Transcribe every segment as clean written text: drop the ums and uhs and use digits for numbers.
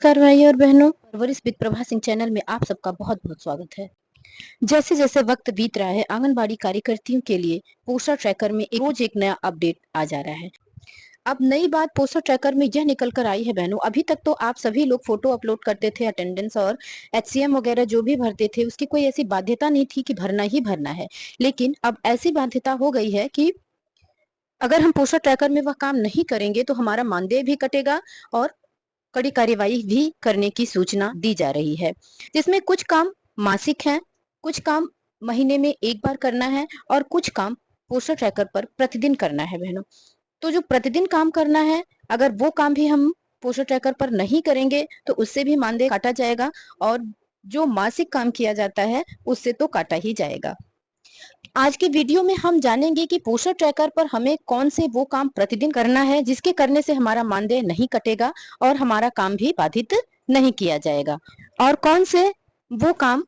नमस्कार भाई और बहनों, परवरिश विद प्रभा सिंह चैनल में आप सबका बहुत बहुत स्वागत है। जैसे जैसे वक्त बीत रहा है, आंगनबाड़ी कार्यकर्तियों के लिए पोस्टर ट्रैकर में रोज एक नया अपडेट आ जा रहा है। अब नई बात पोस्टर ट्रैकर में यह निकल कर आई है बहनों, अभी तक तो आप सभी लोग फोटो अपलोड करते थे, अटेंडेंस और एचसीएम वगैरह जो भी भरते थे उसकी कोई ऐसी बाध्यता नहीं थी कि भरना ही भरना है। लेकिन अब ऐसी बाध्यता हो गई है कि अगर हम पोस्टर ट्रैकर में वह काम नहीं करेंगे तो हमारा मानदेय भी कटेगा और कड़ी कार्यवाही भी करने की सूचना दी जा रही है, जिसमें कुछ काम मासिक हैं, कुछ काम महीने में एक बार करना है और कुछ काम पोस्टर ट्रैकर पर प्रतिदिन करना है बहनों। तो जो प्रतिदिन काम करना है, अगर वो काम भी हम पोस्टर ट्रैकर पर नहीं करेंगे तो उससे भी मानदेय काटा जाएगा और जो मासिक काम किया जाता है उससे तो काटा ही जाएगा। आज के वीडियो में हम जानेंगे कि पोस्टर ट्रैकर पर हमें कौन से वो काम प्रतिदिन करना है जिसके करने से हमारा मानदेय नहीं कटेगा और हमारा काम भी बाधित नहीं किया जाएगा, और कौन से वो काम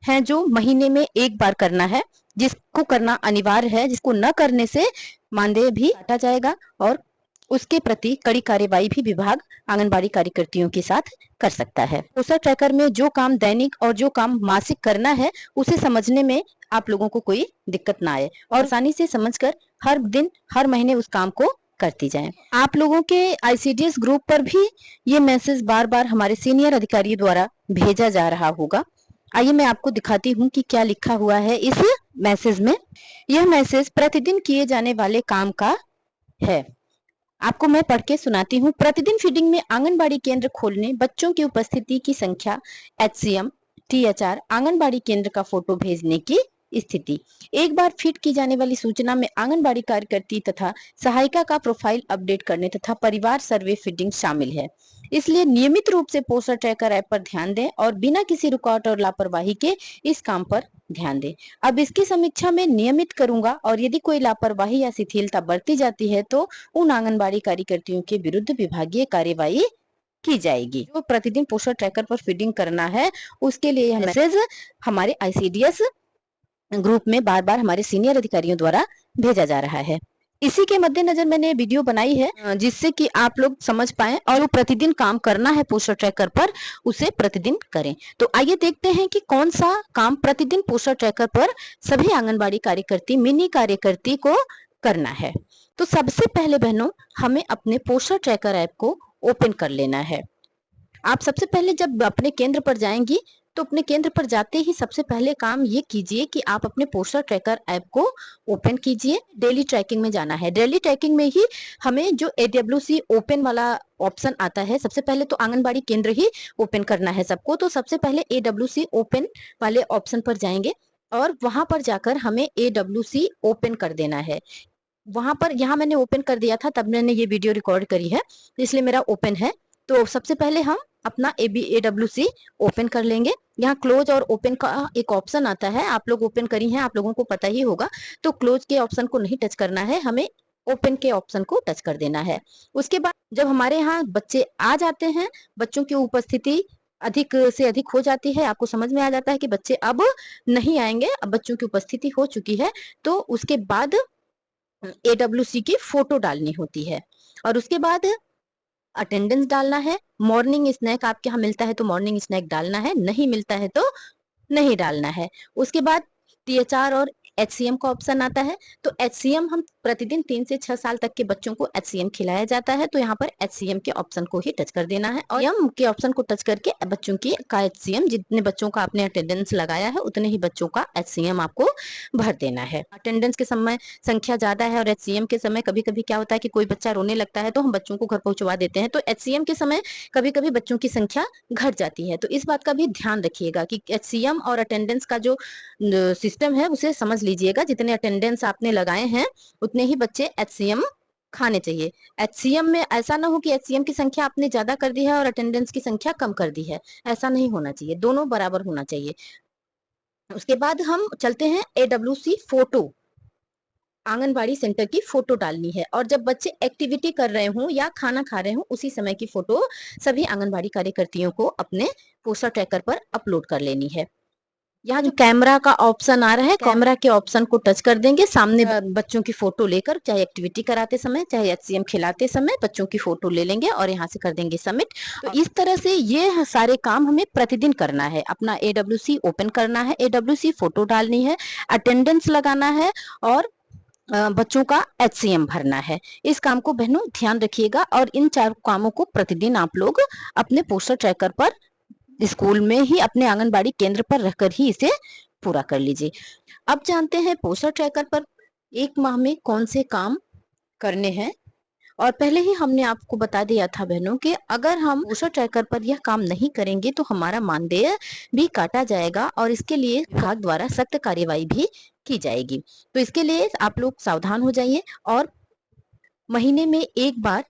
हैं जो महीने में एक बार करना है, जिसको करना अनिवार्य है, जिसको न करने से मानदेय भी काटा जाएगा और उसके प्रति कड़ी कार्यवाही भी विभाग आंगनबाड़ी कार्यकर्तियों के साथ कर सकता है। पोस्टर ट्रैकर में जो काम दैनिक और जो काम मासिक करना है उसे समझने में आप लोगों को कोई दिक्कत ना आए और आसानी से समझकर हर दिन हर महीने उस काम को करती जाएं। आप लोगों के आईसीडीएस ग्रुप पर भी ये मैसेज बार बार हमारे सीनियर अधिकारियों द्वारा भेजा जा रहा होगा। आइए मैं आपको दिखाती हूँ कि क्या लिखा हुआ है इस मैसेज में। यह मैसेज प्रतिदिन किए जाने वाले काम का है। आपको मैं पढ़ के सुनाती हूँ। प्रतिदिन फीडिंग में आंगनबाड़ी केंद्र खोलने, बच्चों की उपस्थिति की संख्या, एचसीएम, टीएचआर, आंगनबाड़ी केंद्र का फोटो भेजने की स्थिति। एक बार फीड की जाने वाली सूचना में आंगनबाड़ी कार्यकर्ती तथा सहायिका का प्रोफाइल अपडेट करने तथा परिवार सर्वे फीडिंग शामिल है। इसलिए नियमित रूप से पोस्टर ट्रैकर ऐप पर ध्यान दें और बिना किसी रुकावट और लापरवाही के इस काम पर ध्यान दें। अब इसकी समीक्षा में नियमित करूंगा और यदि कोई लापरवाही या शिथिलता बरती जाती है तो उन आंगनबाड़ी कार्यकर्तियों के विरुद्ध विभागीय कार्यवाही की जाएगी। जो प्रतिदिन पोस्टर ट्रैकर पर फीडिंग करना है उसके लिए यह मैसेज हमारे आईसीडीएस ग्रुप में बार बार हमारे सीनियर अधिकारियों द्वारा भेजा जा रहा है। इसी के मद्देनजर मैंने वीडियो बनाई है जिससे कि आप लोग समझ पाए और वो प्रतिदिन काम करना है पोस्टर ट्रैकर पर उसे प्रतिदिन करें। तो आइए देखते हैं कि कौन सा काम प्रतिदिन पोस्टर ट्रैकर पर सभी आंगनबाड़ी कार्यकर्ती मिनी कार्यकर्ती को करना है। तो सबसे पहले बहनों हमें अपने पोस्टर ट्रैकर ऐप को ओपन कर लेना है। आप सबसे पहले जब अपने केंद्र पर जाएंगी तो अपने केंद्र पर जाते ही सबसे पहले काम ये कीजिए कि आप अपने पोस्टर ट्रैकर ऐप को ओपन कीजिए। डेली ट्रैकिंग में जाना है। डेली ट्रैकिंग में ही हमें जो एडब्ल्यूसी ओपन वाला ऑप्शन आता है, सबसे पहले तो आंगनबाड़ी केंद्र ही ओपन करना है सबको। तो सबसे पहले एडब्ल्यूसी ओपन वाले ऑप्शन पर जाएंगे और वहां पर जाकर हमें एडब्ल्यूसी ओपन कर देना है। वहां पर यहाँ मैंने ओपन कर दिया था तब मैंने ये वीडियो रिकॉर्ड करी है, इसलिए मेरा ओपन है। तो सबसे पहले हम अपना एडब्ल्यूसी ओपन कर लेंगे। यहाँ क्लोज और ओपन का एक ऑप्शन आता है, आप लोग ओपन करी हैं, आप लोगों को पता ही होगा। तो क्लोज के ऑप्शन को नहीं टच करना है, हमें ओपन के ऑप्शन को टच कर देना है। उसके बाद जब हमारे यहाँ बच्चे आ जाते हैं, बच्चों की उपस्थिति अधिक से अधिक हो जाती है, आपको समझ में आ जाता है कि बच्चे अब नहीं आएंगे, अब बच्चों की उपस्थिति हो चुकी है, तो उसके बाद एडब्ल्यूसी की फोटो डालनी होती है और उसके बाद अटेंडेंस डालना है। मॉर्निंग स्नैक आपके यहाँ मिलता है तो मॉर्निंग स्नैक डालना है, नहीं मिलता है तो नहीं डालना है। उसके बाद टीएचआर और एचसीएम का ऑप्शन आता है। तो एचसीएम हम प्रतिदिन 3 से 6 साल तक के बच्चों को एचसीएम खिलाया जाता है, तो यहाँ पर एचसीएम के ऑप्शन को ही टच कर देना है और एम के ऑप्शन को टच करके बच्चों की का एचसीएम, जितने बच्चों का आपने अटेंडेंस लगाया है उतने ही बच्चों का एचसीएम आपको भर देना है। अटेंडेंस के समय संख्या ज्यादा है और एचसीएम के समय कभी कभी क्या होता है कि कोई बच्चा रोने लगता है तो हम बच्चों को घर पहुंचवा देते हैं, तो एचसीएम के समय कभी कभी बच्चों की संख्या घट जाती है। तो इस बात का भी ध्यान रखिएगा कि एचसीएम और अटेंडेंस का जो सिस्टम है उसे समझ लीजिएगा। जितने अटेंडेंस आपने लगाए हैं उतने ही बच्चे एचसीएम खाने चाहिए। एचसीएम में ऐसा ना हो कि एचसीएम की संख्या आपने ज्यादा कर दी है और अटेंडेंस की संख्या कम कर दी है, ऐसा नहीं होना चाहिए, दोनों बराबर होना चाहिए। उसके बाद हम चलते हैं एडब्ल्यूसी फोटो। आंगनबाड़ी सेंटर की फोटो डालनी है और जब बच्चे एक्टिविटी कर रहे हों या खाना खा रहे हों उसी समय की फोटो सभी आंगनबाड़ी कार्यकर्तियों को अपने पोस्टर ट्रैकर पर अपलोड कर लेनी है। यहाँ जो कैमरा का ऑप्शन आ रहा है, कैमरा के ऑप्शन को टच कर देंगे। सामने बच्चों की फोटो लेकर, चाहे एक्टिविटी कराते समय चाहे एचसीएम खिलाते समय, बच्चों की फोटो ले लेंगे और यहाँ से कर देंगे सबमिट। तो इस तरह से ये सारे काम हमें प्रतिदिन करना है। अपना एडब्ल्यूसी ओपन करना है, एडब्ल्यूसी फोटो डालनी है, अटेंडेंस लगाना है और बच्चों का एचसीएम भरना है। इस काम को बहनों ध्यान रखिएगा और इन 4 कामों को प्रतिदिन आप लोग अपने पोस्टर ट्रैकर पर स्कूल में ही, अपने आंगनबाड़ी केंद्र पर रहकर ही इसे पूरा कर लीजिए। अब जानते हैं पोस्टर ट्रैकर पर 1 माह में कौन से काम करने हैं। और पहले ही हमने आपको बता दिया था बहनों कि अगर हम पोस्टर ट्रैकर पर यह काम नहीं करेंगे तो हमारा मानदेय भी काटा जाएगा और इसके लिए विभाग द्वारा सख्त कार्यवाही भी की जाएगी। तो इसके लिए आप लोग सावधान हो जाइए और महीने में 1 बार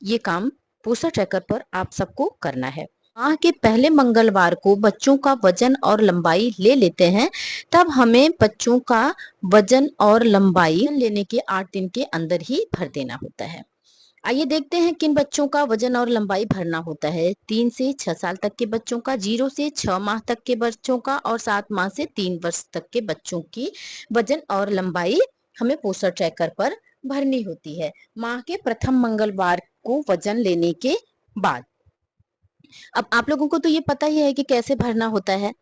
ये काम पोस्टर ट्रैकर पर आप सबको करना है। माह के पहले मंगलवार को बच्चों का वजन और लंबाई ले लेते हैं, तब हमें बच्चों का वजन और लंबाई लेने के 8 दिन के अंदर ही भर देना होता है। आइए देखते हैं किन बच्चों का वजन और लंबाई भरना होता है। 3 से 6 साल तक के बच्चों का, 0 से 6 माह तक के बच्चों का और 7 माह से 3 वर्ष तक के बच्चों की वजन और लंबाई हमें पोस्टर ट्रैकर पर भरनी होती है माह के प्रथम मंगलवार को वजन लेने के बाद। अब आप लोगों को तो ये पता ही है कि कैसे भरना होता है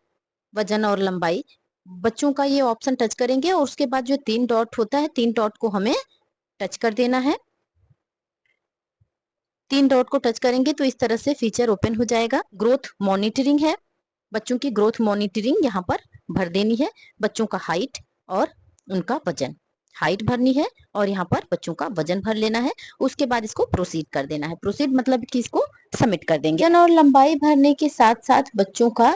वजन और लंबाई। बच्चों का ये ऑप्शन टच करेंगे और उसके बाद जो 3 डॉट होता है, 3 डॉट को हमें टच कर देना है। 3 डॉट को टच करेंगे तो इस तरह से फीचर ओपन हो जाएगा। ग्रोथ मॉनिटरिंग है, बच्चों की ग्रोथ मॉनिटरिंग यहाँ पर भर देनी है। बच्चों का हाइट और उनका वजन, हाइट भरनी है और यहाँ पर बच्चों का वजन भर लेना है। उसके बाद इसको प्रोसीड कर देना है। प्रोसीड मतलब कि इसको सबमिट कर देंगे। वजन और लंबाई भरने के साथ साथ बच्चों का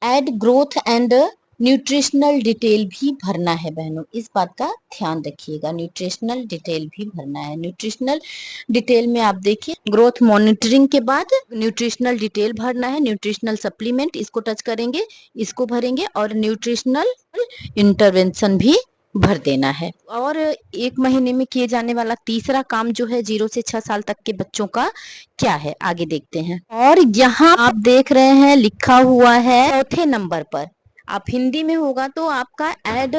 एड ग्रोथ एंड न्यूट्रिशनल डिटेल भी भरना है बहनों, इस बात का ध्यान रखिएगा। न्यूट्रिशनल डिटेल भी भरना है। न्यूट्रिशनल डिटेल में आप देखिए, ग्रोथ मॉनिटरिंग के बाद न्यूट्रिशनल डिटेल भरना है। न्यूट्रिशनल सप्लीमेंट, इसको टच करेंगे, इसको भरेंगे और न्यूट्रिशनल इंटरवेंशन भी भर देना है। और 1 महीने में किए जाने वाला तीसरा काम जो है 0 से 6 साल तक के बच्चों का क्या है, आगे देखते हैं। और यहाँ आप देख रहे हैं लिखा हुआ है चौथे नंबर पर, आप हिंदी में होगा तो आपका एड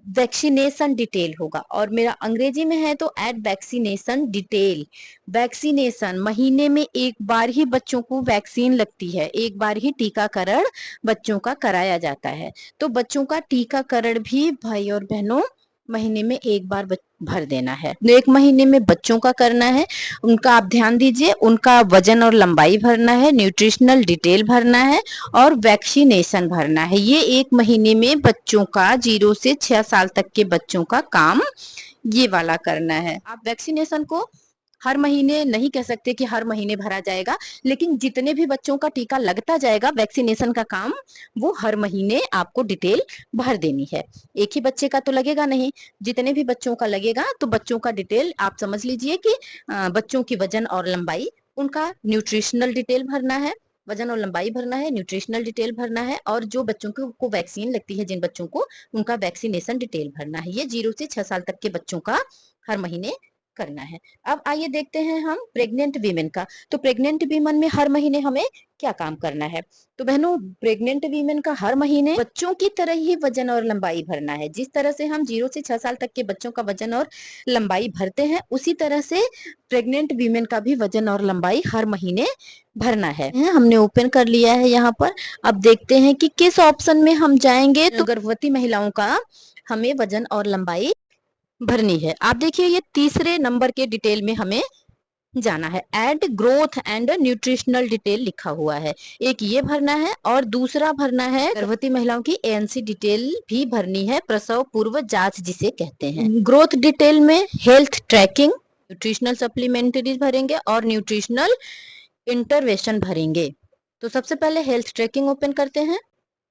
वैक्सीनेशन डिटेल होगा और मेरा अंग्रेजी में है तो एड वैक्सीनेशन डिटेल। वैक्सीनेशन, महीने में 1 बार ही बच्चों को वैक्सीन लगती है, 1 बार ही टीकाकरण बच्चों का कराया जाता है। तो बच्चों का टीकाकरण भी भाई और बहनों महीने में 1 बार भर देना है। 1 महीने में बच्चों का करना है, उनका आप ध्यान दीजिए, उनका वजन और लंबाई भरना है, न्यूट्रिशनल डिटेल भरना है और वैक्सीनेशन भरना है। ये 1 महीने में बच्चों का 0 से 6 साल तक के बच्चों का काम ये वाला करना है। आप वैक्सीनेशन को हर महीने नहीं कह सकते कि हर महीने भरा जाएगा, लेकिन जितने भी बच्चों का टीका लगता जाएगा वैक्सीनेशन का काम, वो हर महीने आपको डिटेल भर देनी है। एक ही बच्चे का तो लगेगा नहीं, जितने भी बच्चों का लगेगा तो बच्चों का डिटेल आप समझ लीजिए कि बच्चों की वजन और लंबाई, उनका न्यूट्रिशनल डिटेल भरना है, वजन और लंबाई भरना है, न्यूट्रिशनल डिटेल भरना है और जो बच्चों को वैक्सीन लगती है, जिन बच्चों को, उनका वैक्सीनेशन डिटेल भरना है। ये 0 से 6 साल तक के बच्चों का हर महीने करना है। अब आइए देखते हैं हम प्रेग्नेंट वीमेन का। तो प्रेग्नेंट वीमेन में हर महीने हमें क्या काम करना है। तो बहनों, प्रेग्नेंट वीमेन का हर महीने बच्चों की तरह ही वजन और लंबाई भरना है। जिस तरह से हम 0 से 6 साल तक के बच्चों का वजन और लंबाई भरते हैं, उसी तरह से प्रेग्नेंट वीमेन का भी वजन और लंबाई हर महीने भरना है। हमने ओपन कर लिया है यहाँ पर। अब देखते हैं कि किस ऑप्शन में हम जाएंगे। तो गर्भवती महिलाओं का हमें वजन और लंबाई भरनी है। आप देखिए, ये तीसरे नंबर के डिटेल में हमें जाना है। एड ग्रोथ एंड न्यूट्रिशनल डिटेल लिखा हुआ है, एक ये भरना है और दूसरा भरना है गर्भवती महिलाओं की एएनसी डिटेल भी भरनी है, प्रसव पूर्व जांच जिसे कहते हैं। ग्रोथ डिटेल में हेल्थ ट्रैकिंग, न्यूट्रिशनल सप्लीमेंट्रीज भरेंगे और न्यूट्रिशनल इंटरवेंशन भरेंगे। तो सबसे पहले हेल्थ ट्रैकिंग ओपन करते हैं,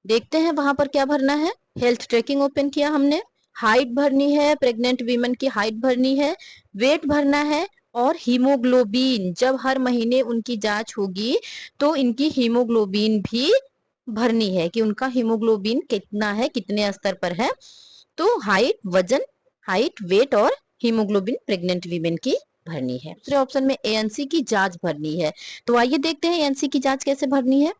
देखते हैं वहां पर क्या भरना है। हेल्थ ट्रैकिंग ओपन किया हमने, हाइट भरनी है, प्रेग्नेंट वीमेन की हाइट भरनी है, वेट भरना है और हीमोग्लोबिन, जब हर महीने उनकी जांच होगी तो इनकी हीमोग्लोबिन भी भरनी है कि उनका हीमोग्लोबिन कितना है, कितने स्तर पर है। तो हाइट, वजन, हाइट, वेट और हीमोग्लोबिन प्रेग्नेंट वीमेन की भरनी है। दूसरे ऑप्शन में एएनसी की जांच भरनी है। तो आइए देखते हैं एएनसी की जांच कैसे भरनी है।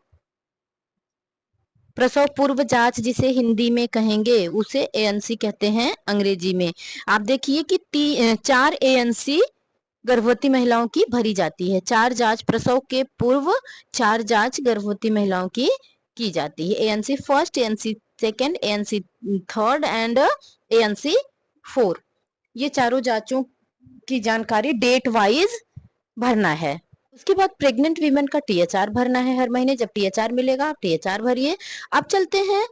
प्रसव पूर्व जांच जिसे हिंदी में कहेंगे उसे एएनसी कहते हैं अंग्रेजी में। आप देखिए कि 4 एएनसी गर्भवती महिलाओं की भरी जाती है। 4 जांच प्रसव के पूर्व, 4 जांच गर्भवती महिलाओं की जाती है। ANC first, ANC second, ANC third and ANC 4। ये चारों जांचों की जानकारी डेट वाइज भरना है। उसके बाद प्रेग्नेंट वीमेन का टीएचआर भरना है हर महीने। जब टीएचआर मिलेगा आप टीएचआर भरिए। अब चलते हैं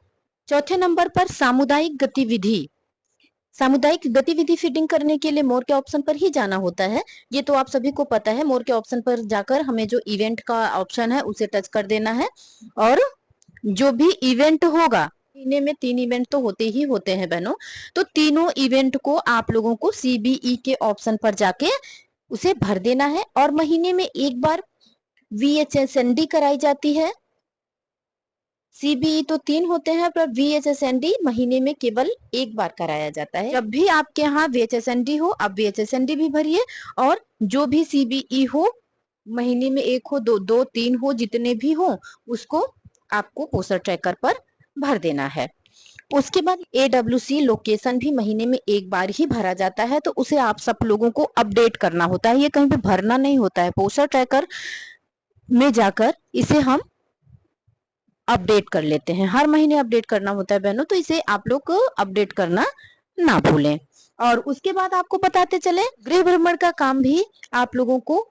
चौथे नंबर पर सामुदायिक गतिविधि। सामुदायिक गतिविधि फीडिंग करने के लिए मोर के ऑप्शन पर ही जाना होता है। ये तो आप सभी को पता है। मोर के ऑप्शन पर जाकर हमें जो इवेंट का ऑप्शन है उसे टच कर देना है और जो भी इवेंट होगा, महीने में 3 इवेंट तो होते ही होते हैं बहनों, तो तीनों इवेंट को आप लोगों को सीबीई के ऑप्शन पर जाके उसे भर देना है। और महीने में एक बार वीएचएसएनडी कराई जाती है। सीबीई तो 3 होते हैं पर वीएचएसएनडी महीने में केवल एक बार कराया जाता है। जब भी आपके यहाँ वीएचएसएनडी हो आप वीएचएसएनडी भी भरिए और जो भी सीबीई हो, महीने में 1 हो, 2, 3 हो, जितने भी हो उसको आपको पोस्टर ट्रैकर पर भर देना है। उसके बाद एडब्ल्यूसी लोकेशन भी महीने में एक बार ही भरा जाता है, तो उसे आप सब लोगों को अपडेट करना होता है। ये कहीं पे भरना नहीं होता है, पोस्टर ट्रैकर में जाकर इसे हम अपडेट कर लेते हैं। हर महीने अपडेट करना होता है बहनों, तो इसे आप लोग अपडेट करना ना भूलें। और उसके बाद आपको बताते चले, गृह भ्रमण का काम भी आप लोगों को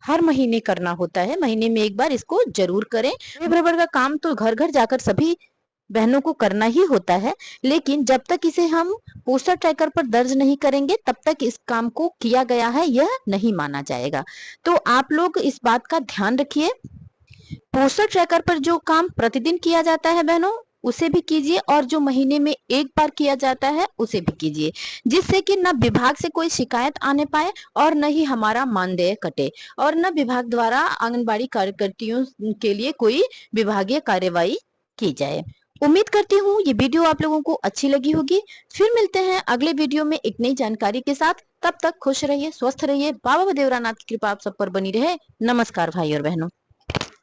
हर महीने करना होता है। महीने में एक बार इसको जरूर करें। गृह भ्रमण का काम तो घर घर जाकर सभी बहनों को करना ही होता है, लेकिन जब तक इसे हम पोस्टर ट्रैकर पर दर्ज नहीं करेंगे तब तक इस काम को किया गया है यह नहीं माना जाएगा। तो आप लोग इस बात का ध्यान रखिए। पोस्टर ट्रैकर पर जो काम प्रतिदिन किया जाता है बहनों उसे भी कीजिए और जो महीने में एक बार किया जाता है उसे भी कीजिए, जिससे कि न विभाग से कोई शिकायत आने पाए और न ही हमारा मानदेय कटे और न विभाग द्वारा आंगनबाड़ी कार्यकर्तियों के लिए कोई विभागीय कार्यवाही की जाए। उम्मीद करती हूँ ये वीडियो आप लोगों को अच्छी लगी होगी। फिर मिलते हैं अगले वीडियो में एक नई जानकारी के साथ। तब तक खुश रहिए, स्वस्थ रहिए। बाबा देवरानाथ की कृपा आप सब पर बनी रहे। नमस्कार भाई और बहनों।